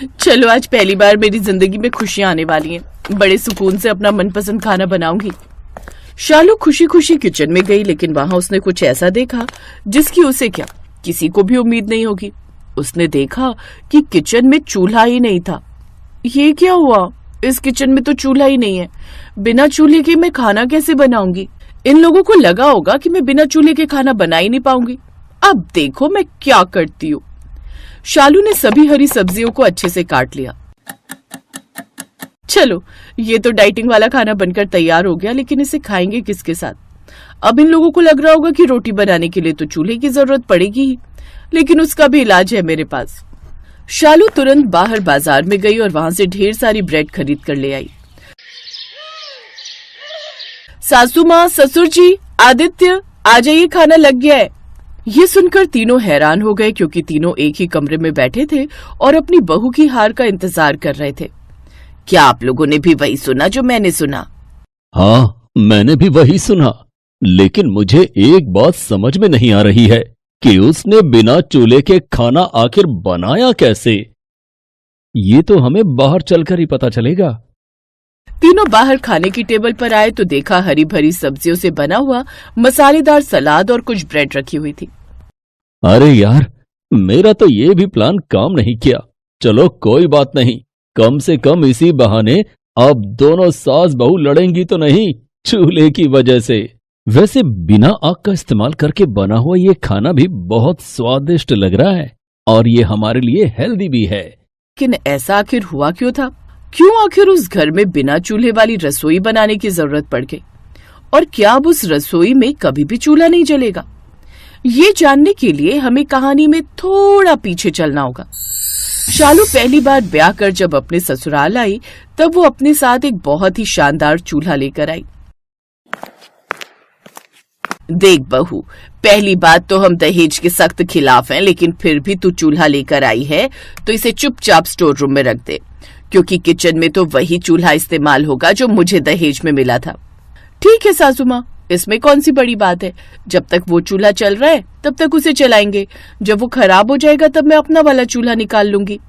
चलो आज पहली बार मेरी जिंदगी में खुशियां आने वाली हैं। बड़े सुकून से अपना मनपसंद खाना बनाऊंगी। शालू खुशी खुशी किचन में गई, लेकिन वहां उसने कुछ ऐसा देखा जिसकी उसे क्या किसी को भी उम्मीद नहीं होगी। उसने देखा कि किचन में चूल्हा ही नहीं था। ये क्या हुआ? इस किचन में तो चूल्हा ही नहीं है। बिना चूल्हे के मैं खाना कैसे बनाऊंगी? इन लोगों को लगा होगा कि मैं बिना चूल्हे के खाना बना ही नहीं पाऊंगी। अब देखो मैं क्या करती हूँ। शालू ने सभी हरी सब्जियों को अच्छे से काट लिया। चलो, ये तो डाइटिंग वाला खाना बनकर तैयार हो गया, लेकिन इसे खाएंगे किसके साथ? अब इन लोगों को लग रहा होगा कि रोटी बनाने के लिए तो चूल्हे की जरूरत पड़ेगी ही, लेकिन उसका भी इलाज है मेरे पास। शालू तुरंत बाहर बाजार में गई और वहां से ढेर सारी ब्रेड खरीद कर ले आई। सासू माँ, ससुर जी, आदित्य, आ जाइए, खाना लग गया है। ये सुनकर तीनों हैरान हो गए, क्योंकि तीनों एक ही कमरे में बैठे थे और अपनी बहू की हार का इंतजार कर रहे थे। क्या आप लोगों ने भी वही सुना जो मैंने सुना? हाँ, मैंने भी वही सुना, लेकिन मुझे एक बात समझ में नहीं आ रही है कि उसने बिना चूल्हे के खाना आखिर बनाया कैसे। ये तो हमें बाहर चलकर ही पता चलेगा। तीनों बाहर खाने की टेबल पर आए तो देखा हरी भरी सब्जियों से बना हुआ मसालेदार सलाद और कुछ ब्रेड रखी हुई थी। अरे यार, मेरा तो ये भी प्लान काम नहीं किया। चलो कोई बात नहीं, कम से कम इसी बहाने अब दोनों सास बहू लड़ेंगी तो नहीं चूल्हे की वजह से। वैसे बिना आग का इस्तेमाल करके बना हुआ ये खाना भी बहुत स्वादिष्ट लग रहा है और ये हमारे लिए हेल्दी भी है। लेकिन ऐसा आखिर हुआ क्यों था? क्यों आखिर उस घर में बिना चूल्हे वाली रसोई बनाने की जरूरत पड़ गई? और क्या अब उस रसोई में कभी भी चूल्हा नहीं जलेगा? ये जानने के लिए हमें कहानी में थोड़ा पीछे चलना होगा। शालू पहली बार ब्याह कर जब अपने ससुराल आई, तब वो अपने साथ एक बहुत ही शानदार चूल्हा लेकर आई। देख बहू, पहली बात तो हम दहेज के सख्त खिलाफ हैं, लेकिन फिर भी तू चूल्हा लेकर आई है तो इसे चुपचाप स्टोर रूम में रख दे, क्योंकि किचन में तो वही चूल्हा इस्तेमाल होगा जो मुझे दहेज में मिला था। ठीक है सासू माँ, इसमें कौन सी बड़ी बात है। जब तक वो चूल्हा चल रहा है तब तक उसे चलाएंगे। जब वो खराब हो जाएगा तब मैं अपना वाला चूल्हा निकाल लूंगी।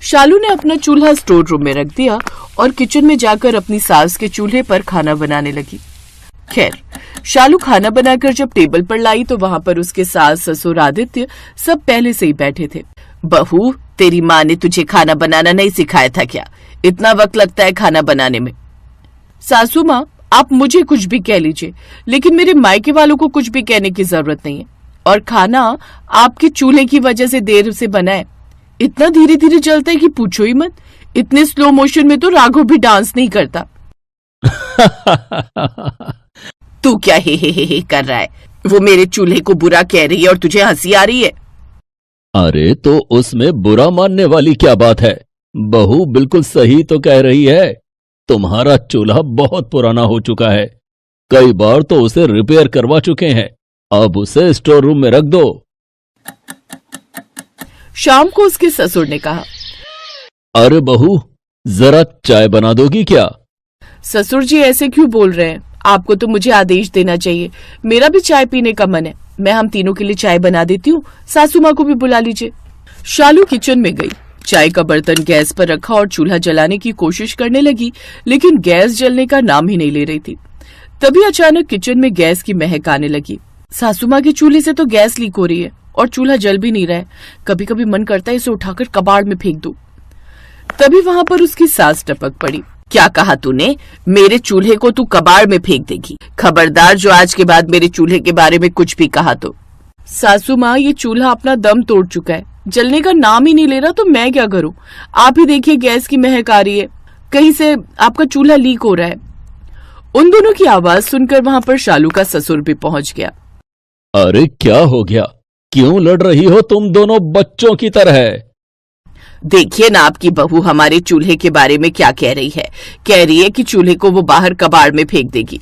शालू ने अपना चूल्हा स्टोर रूम में रख दिया और किचन में जाकर अपनी सास के चूल्हे पर खाना बनाने लगी। खैर, शालू खाना बनाकर जब टेबल पर लाई तो वहां पर उसके सास, ससुर, आदित्य सब पहले से ही बैठे थे। बहू, तेरी माँ ने तुझे खाना बनाना नहीं सिखाया था क्या? इतना वक्त लगता है खाना बनाने में। सासू माँ, आप मुझे कुछ भी कह लीजिए, लेकिन मेरे मायके वालों को कुछ भी कहने की जरूरत नहीं है। और खाना आपके चूल्हे की वजह से देर से बना है। इतना धीरे धीरे जलता है कि पूछो ही मत। इतने स्लो मोशन में तो राघव भी डांस नहीं करता। तू क्या हे कर रहा है? वो मेरे चूल्हे को बुरा कह रही है और तुझे हंसी आ रही है। अरे तो उसमें बुरा मानने वाली क्या बात है? बहू बिल्कुल सही तो कह रही है। तुम्हारा चूल्हा बहुत पुराना हो चुका है, कई बार तो उसे रिपेयर करवा चुके हैं। अब उसे स्टोर रूम में रख दो। शाम को उसके ससुर ने कहा, अरे बहू, जरा चाय बना दोगी क्या? ससुर जी ऐसे क्यों बोल रहे हैं? आपको तो मुझे आदेश देना चाहिए। मेरा भी चाय पीने का मन है। मैं हम तीनों के लिए चाय बना देती हूँ। सासू माँ को भी बुला लीजिए। शालू किचन में गई, चाय का बर्तन गैस पर रखा और चूल्हा जलाने की कोशिश करने लगी, लेकिन गैस जलने का नाम ही नहीं ले रही थी। तभी अचानक किचन में गैस की महक आने लगी। सासू माँ के चूल्हे से तो गैस लीक हो रही है और चूल्हा जल भी नहीं रहा है। कभी कभी मन करता है इसे उठाकर कबाड़ में फेंक दूं। तभी वहां पर उसकी सास टपक पड़ी। क्या कहा तूने? मेरे चूल्हे को तू कबाड़ में फेंक देगी? खबरदार जो आज के बाद मेरे चूल्हे के बारे में कुछ भी कहा तो। सासू माँ, ये चूल्हा अपना दम तोड़ चुका है, जलने का नाम ही नहीं ले रहा, तो मैं क्या करूं? आप ही देखिए, गैस की महक आ रही है, कहीं से आपका चूल्हा लीक हो रहा है। उन दोनों की आवाज सुनकर वहां पर शालू का ससुर भी पहुंच गया। अरे क्या हो गया? क्यों लड़ रही हो तुम दोनों बच्चों की तरह? देखिए ना आपकी बहू हमारे चूल्हे के बारे में क्या कह रही है। कह रही है कि चूल्हे को वो बाहर कबाड़ में फेंक देगी।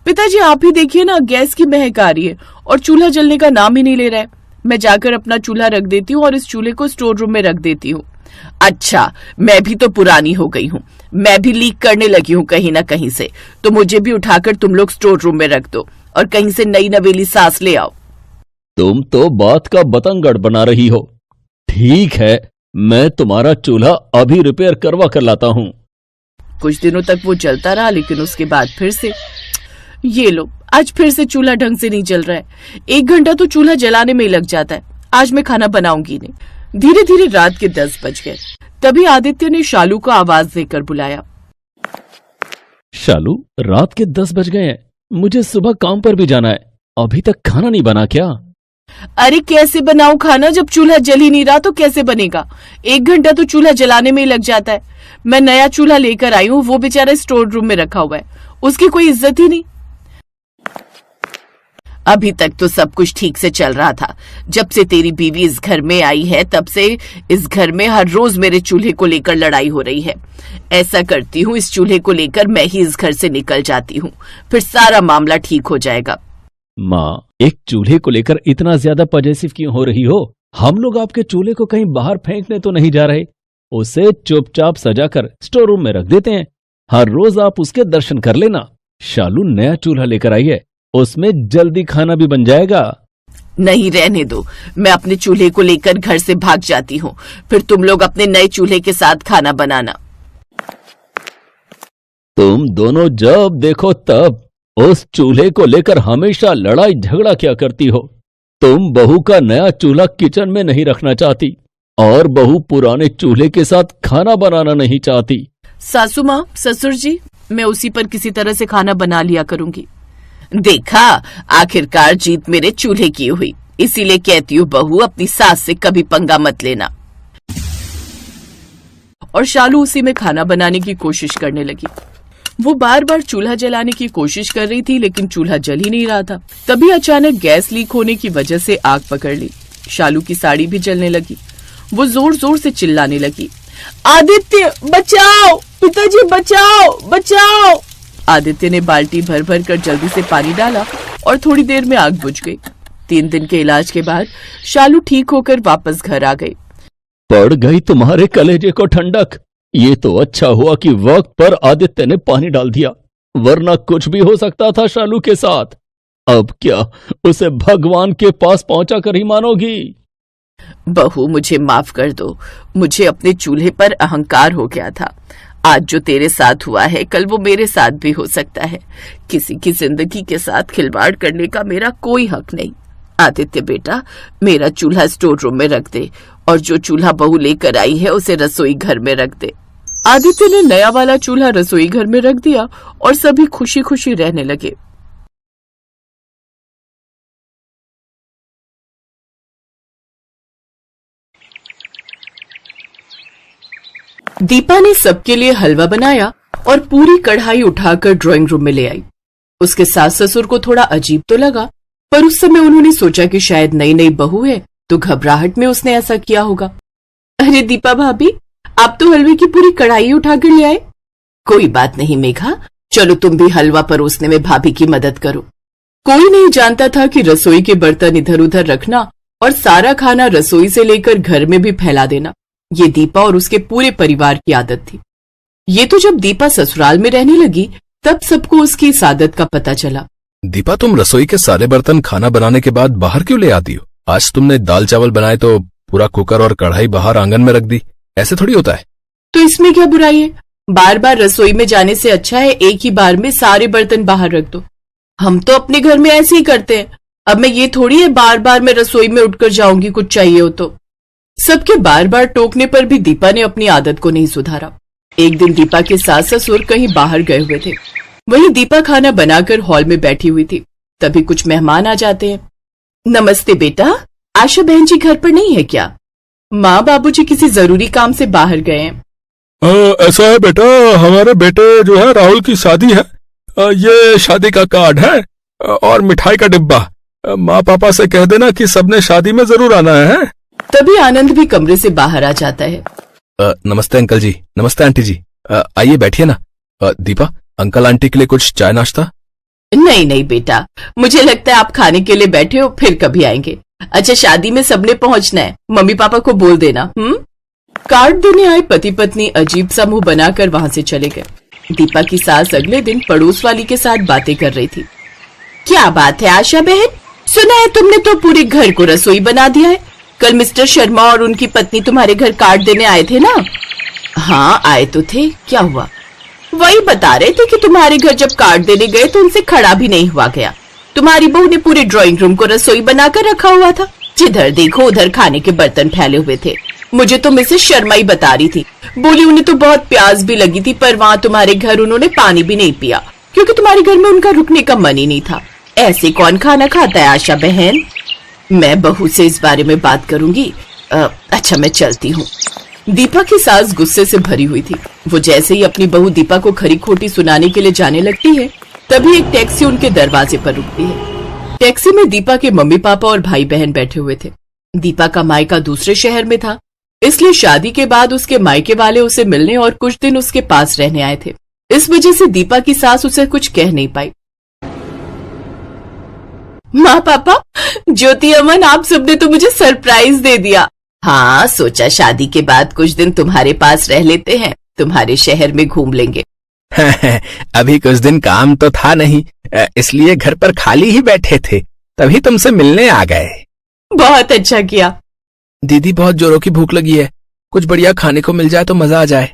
पिताजी, आप ही देखिए ना, गैस की महक आ रही है और चूल्हा जलने का नाम ही नहीं ले रहा है। मैं जाकर अपना चूल्हा रख देती हूँ और इस चूल्हे को स्टोर रूम में रख देती हूँ। अच्छा, मैं भी तो पुरानी हो गई हूँ, मैं भी लीक करने लगी हूँ कहीं ना कहीं से, तो मुझे भी उठाकर तुम लोग स्टोर रूम में रख दो और कहीं से नई नवेली सास ले आओ। तुम तो बात का बतंगड़ बना रही हो। ठीक है, मैं तुम्हारा चूल्हा अभी रिपेयर करवा कर लाता हूँ। कुछ दिनों तक वो चलता रहा, लेकिन उसके बाद फिर से ये लो, आज फिर से चूल्हा ढंग से नहीं जल रहा है। 1 घंटा तो चूल्हा जलाने में ही लग जाता है। आज मैं खाना बनाऊंगी नहीं। धीरे धीरे रात के 10 बज गए। तभी आदित्य ने शालू को आवाज देकर बुलाया। शालू, रात के 10 बज गए हैं, मुझे सुबह काम पर भी जाना है। अभी तक खाना नहीं बना क्या? अरे कैसे बनाऊं खाना, जब चूल्हा जल ही नहीं रहा तो कैसे बनेगा? 1 घंटा तो चूल्हा जलाने में ही लग जाता है। मैं नया चूल्हा लेकर आई हूँ, वो बेचारा स्टोर रूम में रखा हुआ है, उसकी कोई इज्जत ही नहीं। अभी तक तो सब कुछ ठीक से चल रहा था। जब से तेरी बीवी इस घर में आई है तब से इस घर में हर रोज मेरे चूल्हे को लेकर लड़ाई हो रही है। ऐसा करती हूँ, इस चूल्हे को लेकर मैं ही इस घर से निकल जाती हूँ, फिर सारा मामला ठीक हो जाएगा। माँ, एक चूल्हे को लेकर इतना ज्यादा पॉजेसिव क्यों हो रही हो? हम लोग आपके चूल्हे को कहीं बाहर फेंकने तो नहीं जा रहे। उसे चुपचाप सजाकर स्टोर रूम में रख देते हैं। हर रोज आप उसके दर्शन कर लेना। शालू नया चूल्हा लेकर आई है, उसमें जल्दी खाना भी बन जाएगा। नहीं, रहने दो। मैं अपने चूल्हे को लेकर घर से भाग जाती हूँ, फिर तुम लोग अपने नए चूल्हे के साथ खाना बनाना। तुम दोनों जब देखो तब उस चूल्हे को लेकर हमेशा लड़ाई झगड़ा क्या करती हो? तुम बहू का नया चूल्हा किचन में नहीं रखना चाहती और बहू पुराने चूल्हे के साथ खाना बनाना नहीं चाहती। सासू माँ, ससुर जी, मैं उसी पर किसी तरह से खाना बना लिया करूंगी। देखा, आखिरकार जीत मेरे चूल्हे की हुई। इसीलिए कहती हूँ बहू, अपनी सास से कभी पंगा मत लेना। और शालू उसी में खाना बनाने की कोशिश करने लगी। वो बार बार चूल्हा जलाने की कोशिश कर रही थी, लेकिन चूल्हा जल ही नहीं रहा था। तभी अचानक गैस लीक होने की वजह से आग पकड़ ली। शालू की साड़ी भी जलने लगी। वो जोर जोर से चिल्लाने लगी, आदित्य बचाओ, पिताजी बचाओ, बचाओ। आदित्य ने बाल्टी भर भर कर जल्दी से पानी डाला और थोड़ी देर में आग बुझ गई। 3 दिन के इलाज के बाद शालू ठीक होकर वापस घर आ गई। पड़ गई तुम्हारे कलेजे को ठंडक। ये तो अच्छा हुआ कि वक्त पर आदित्य ने पानी डाल दिया, वरना कुछ भी हो सकता था शालू के साथ। अब क्या उसे भगवान के पास पहुंचा कर ही मानोगी? बहू, मुझे माफ कर दो। मुझे अपने चूल्हे पर अहंकार हो गया था। आज जो तेरे साथ हुआ है, कल वो मेरे साथ भी हो सकता है। किसी की जिंदगी के साथ खिलवाड़ करने का मेरा कोई हक नहीं। आदित्य बेटा, मेरा चूल्हा स्टोर रूम में रख दे और जो चूल्हा बहू लेकर आई है उसे रसोई घर में रख दे। आदित्य ने नया वाला चूल्हा रसोई घर में रख दिया और सभी खुशी खुशी रहने लगे। दीपा ने सबके लिए हलवा बनाया और पूरी कढ़ाई उठाकर ड्राइंग रूम में ले आई। उसके सास ससुर को थोड़ा अजीब तो लगा, पर उस समय उन्होंने सोचा कि शायद नई नई बहू है तो घबराहट में उसने ऐसा किया होगा। अरे दीपा भाभी, आप तो हलवे की पूरी कढ़ाई उठाकर ले आए। कोई बात नहीं मेघा, चलो तुम भी हलवा परोसने में भाभी की मदद करो। कोई नहीं जानता था कि रसोई के बर्तन इधर उधर रखना और सारा खाना रसोई से लेकर घर में भी फैला देना, ये दीपा और उसके पूरे परिवार की आदत थी। ये तो जब दीपा ससुराल में रहने लगी तब सबको उसकी इस आदत का पता चला। दीपा, तुम रसोई के सारे बर्तन खाना बनाने के बाद बाहर क्यों ले आती हो? आज तुमने दाल चावल बनाए तो पूरा कुकर और कढ़ाई बाहर आंगन में रख दी। ऐसे थोड़ी होता है। तो इसमें क्या बुराई है? बार बार रसोई में जाने से अच्छा है एक ही बार में सारे बर्तन बाहर रख दो। हम तो अपने घर में ऐसे ही करते हैं। अब मैं ये थोड़ी है बार बार मैं रसोई में उठकर जाऊंगी कुछ चाहिए हो तो। सबके बार बार टोकने पर भी दीपा ने अपनी आदत को नहीं सुधारा। एक दिन दीपा के सास ससुर कहीं बाहर गए हुए थे। वहीं दीपा खाना बनाकर हॉल में बैठी हुई थी। तभी कुछ मेहमान आ जाते हैं। नमस्ते बेटा, आशा बहन जी घर पर नहीं है क्या? माँ बाबूजी किसी जरूरी काम से बाहर गए हैं। ऐसा है बेटा, हमारे बेटे जो है राहुल की शादी है। ये शादी का कार्ड है और मिठाई का डिब्बा। माँ पापा से कह देना कि सबने शादी में जरूर आना है। तभी आनंद भी कमरे से बाहर आ जाता है। नमस्ते अंकल जी। नमस्ते आंटी जी। आइए बैठिए ना। दीपा, अंकल आंटी के लिए कुछ चाय नाश्ता? नहीं नहीं बेटा, मुझे लगता है आप खाने के लिए बैठे हो, फिर कभी आएंगे। अच्छा, शादी में सबने पहुंचना है, मम्मी पापा को बोल देना। कार्ड देने आए पति पत्नी अजीब सा मुंह बनाकर वहां से चले गए। दीपा की सास अगले दिन पड़ोस वाली के साथ बातें कर रही थी। क्या बात है आशा बहन, सुना है तुमने तो पूरे घर को रसोई बना दिया है। कल मिस्टर शर्मा और उनकी पत्नी तुम्हारे घर कार्ड देने आए थे ना? हाँ आए तो थे, क्या हुआ? वही बता रहे थे कि तुम्हारे घर जब कार्ड देने गए तो उनसे खड़ा भी नहीं हुआ गया। तुम्हारी बहू ने पूरे ड्राइंग रूम को रसोई बनाकर रखा हुआ था, जिधर देखो उधर खाने के बर्तन फैले हुए थे। मुझे तो मिसेस शर्मा ही बता रही थी, बोली उन्हें तो बहुत प्यास भी लगी थी, पर वहाँ तुम्हारे घर उन्होंने पानी भी नहीं पिया क्योंकि तुम्हारे घर में उनका रुकने का मन ही नहीं था। ऐसे कौन खाना खाता है आशा बहन? मैं बहू से इस बारे में बात करूंगी। अच्छा मैं चलती हूँ। दीपा की सास गुस्से से भरी हुई थी। वो जैसे ही अपनी बहू दीपा को खरी खोटी सुनाने के लिए जाने लगती है, तभी एक टैक्सी उनके दरवाजे पर रुकती है। टैक्सी में दीपा के मम्मी पापा और भाई बहन बैठे हुए थे। दीपा का मायका दूसरे शहर में था, इसलिए शादी के बाद उसके मायके वाले उसे मिलने और कुछ दिन उसके पास रहने आए थे। इस वजह से दीपा की सास उसे कुछ कह नहीं पाई। माँ पापा, ज्योति अमन, आप सबने तो मुझे सरप्राइज दे दिया। हाँ, सोचा शादी के बाद कुछ दिन तुम्हारे पास रह लेते हैं, तुम्हारे शहर में घूम लेंगे। अभी कुछ दिन काम तो था नहीं, इसलिए घर पर खाली ही बैठे थे, तभी तुमसे मिलने आ गए। बहुत अच्छा किया। दीदी बहुत जोरों की भूख लगी है, कुछ बढ़िया खाने को मिल जाए तो मजा आ जाए।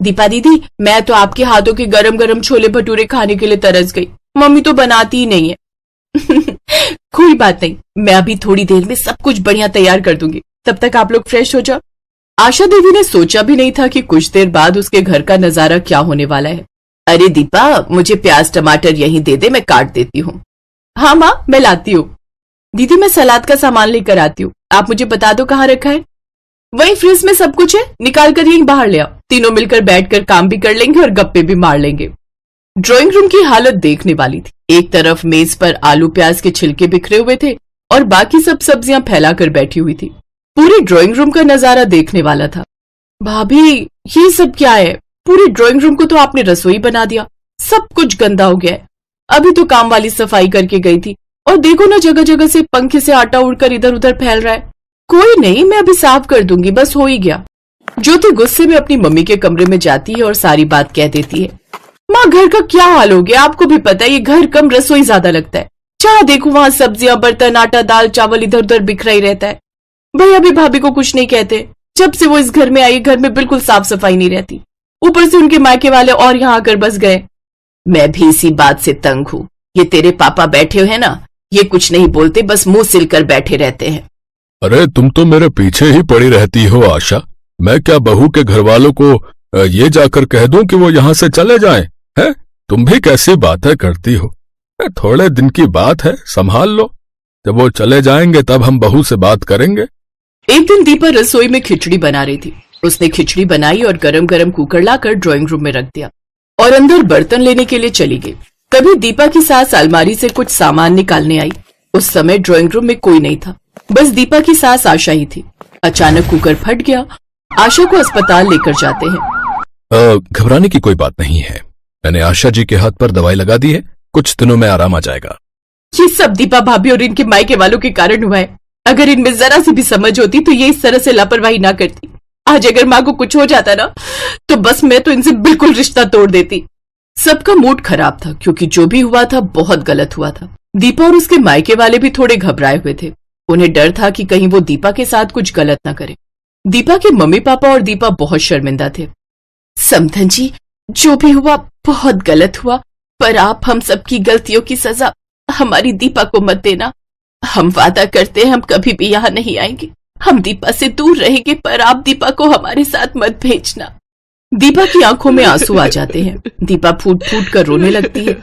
दीपा दीदी, मैं तो आपके हाथों के गरम गरम छोले भटूरे खाने के लिए तरस गई। मम्मी तो बनाती ही नहीं है। कोई बात नहीं, मैं अभी थोड़ी देर में सब कुछ बढ़िया तैयार कर दूंगी, तब तक आप लोग फ्रेश हो जाओ। आशा देवी ने सोचा भी नहीं था कि कुछ देर बाद उसके घर का नजारा क्या होने वाला है। अरे दीपा, मुझे प्याज टमाटर यहीं दे दे, मैं काट देती हूँ। हाँ माँ, मैं लाती हूँ। दीदी मैं सलाद का सामान लेकर आती हूँ, आप मुझे बता दो कहाँ रखा है। वही फ्रिज में सब कुछ है, निकाल कर यहीं बाहर ले आओ। तीनों मिलकर बैठकर काम भी कर लेंगे और गप्पे भी मार लेंगे। ड्राइंग रूम की हालत देखने वाली थी। एक तरफ मेज पर आलू प्याज के छिलके बिखरे हुए थे और बाकी सब सब्जियां फैलाकर बैठी हुई थी। पूरे ड्राइंग रूम का नजारा देखने वाला था। भाभी, ये सब क्या है? पूरे ड्राइंग रूम को तो आपने रसोई बना दिया, सब कुछ गंदा हो गया है। अभी तो काम वाली सफाई करके गई थी और देखो ना, जगह जगह से पंखे से आटा उड़कर इधर उधर फैल रहा है। कोई नहीं, मैं अभी साफ कर दूंगी, बस हो ही गया। ज्योति गुस्से में अपनी मम्मी के कमरे में जाती है और सारी बात कह देती है। माँ, घर का क्या हाल हो गया? आपको भी पता है ये घर कम रसोई ज्यादा लगता है। जहाँ देखो वहाँ सब्जियां, बर्तन, आटा, दाल, चावल इधर उधर बिखरा ही रहता है। भैया भी भाभी को कुछ नहीं कहते। जब से वो इस घर में आई, घर में बिल्कुल साफ सफाई नहीं रहती। ऊपर से उनके मायके वाले और यहाँ आकर बस गए। मैं भी इसी बात से तंग हूँ। ये तेरे पापा बैठे हैं ना, ये कुछ नहीं बोलते, बस मुंह सिलकर बैठे रहते हैं। अरे तुम तो मेरे पीछे ही पड़ी रहती हो आशा। मैं क्या बहू के घर वालों को ये जाकर कह दूं कि वो यहाँ से चले जाएं? है, तुम भी कैसी बातें करती हो। थोड़े दिन की बात है, संभाल लो। जब वो चले जाएंगे तब हम बहू से बात करेंगे। एक दिन दीपा रसोई में खिचड़ी बना रही थी। उसने खिचड़ी बनाई और गरम गरम कुकर लाकर ड्राइंग रूम में रख दिया और अंदर बर्तन लेने के लिए चली गई। तभी दीपा की सास अलमारी से कुछ सामान निकालने आई। उस समय ड्राइंग रूम में कोई नहीं था, बस दीपा की सास आशा ही थी। अचानक कुकर फट गया। आशा को अस्पताल लेकर जाते हैं। घबराने की कोई बात नहीं है, मैंने आशा जी के हाथ पर दवाई लगा दी है, कुछ दिनों में आराम आ जाएगा। ये सब दीपा भाभी और इनके मायके वालों के कारण हुआ है। अगर इनमें जरा सी भी समझ होती तो ये इस तरह से लापरवाही ना करती। आज अगर माँ को कुछ हो जाता ना, तो बस मैं तो इनसे बिल्कुल रिश्ता तोड़ देती। सबका मूड खराब था क्योंकि जो भी हुआ था बहुत गलत हुआ था। दीपा और उसके मायके वाले भी थोड़े घबराए हुए थे। उन्हें डर था कि कहीं वो दीपा के साथ कुछ गलत ना करे। दीपा के मम्मी पापा और दीपा बहुत शर्मिंदा थे। समधन जी, जो भी हुआ बहुत गलत हुआ, पर आप हम सबकी गलतियों की सजा हमारी दीपा को मत देना। हम वादा करते हैं हम कभी भी यहाँ नहीं आएंगे। हम दीपा से दूर रहेंगे, पर आप दीपा को हमारे साथ मत भेजना। दीपा की आंखों में आंसू आ जाते हैं। दीपा फूट फूट कर रोने लगती है।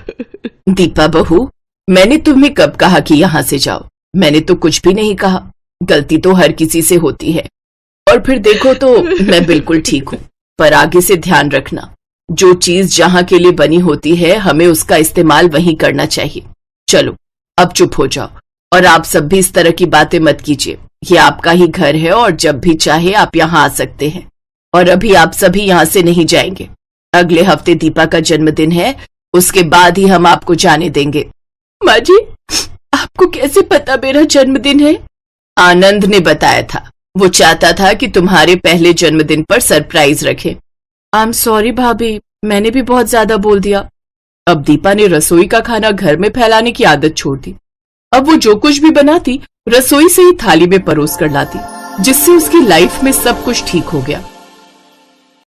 दीपा बहू, मैंने तुम्हें कब कहा कि यहाँ से जाओ? मैंने तो कुछ भी नहीं कहा। गलती तो हर किसी से होती है, और फिर देखो तो मैं बिल्कुल ठीक हूँ। पर आगे से ध्यान रखना, जो चीज जहाँ के लिए बनी होती है हमें उसका इस्तेमाल वहीं करना चाहिए। चलो अब चुप हो जाओ, और आप सब भी इस तरह की बातें मत कीजिए। ये आपका ही घर है और जब भी चाहे आप यहाँ आ सकते हैं। और अभी आप सभी यहाँ से नहीं जाएंगे। अगले हफ्ते दीपा का जन्मदिन है, उसके बाद ही हम आपको जाने देंगे। माँ जी, आपको कैसे पता मेरा जन्मदिन है? आनंद ने बताया था। वो चाहता था कि तुम्हारे पहले जन्मदिन पर सरप्राइज रखे। आई एम सॉरी भाभी, मैंने भी बहुत ज्यादा बोल दिया। अब दीपा ने रसोई का खाना घर में फैलाने की आदत छोड़ दी। अब वो जो कुछ भी बनाती रसोई से ही थाली में परोस कर लाती। जिससे उसकी लाइफ में सब कुछ ठीक हो गया।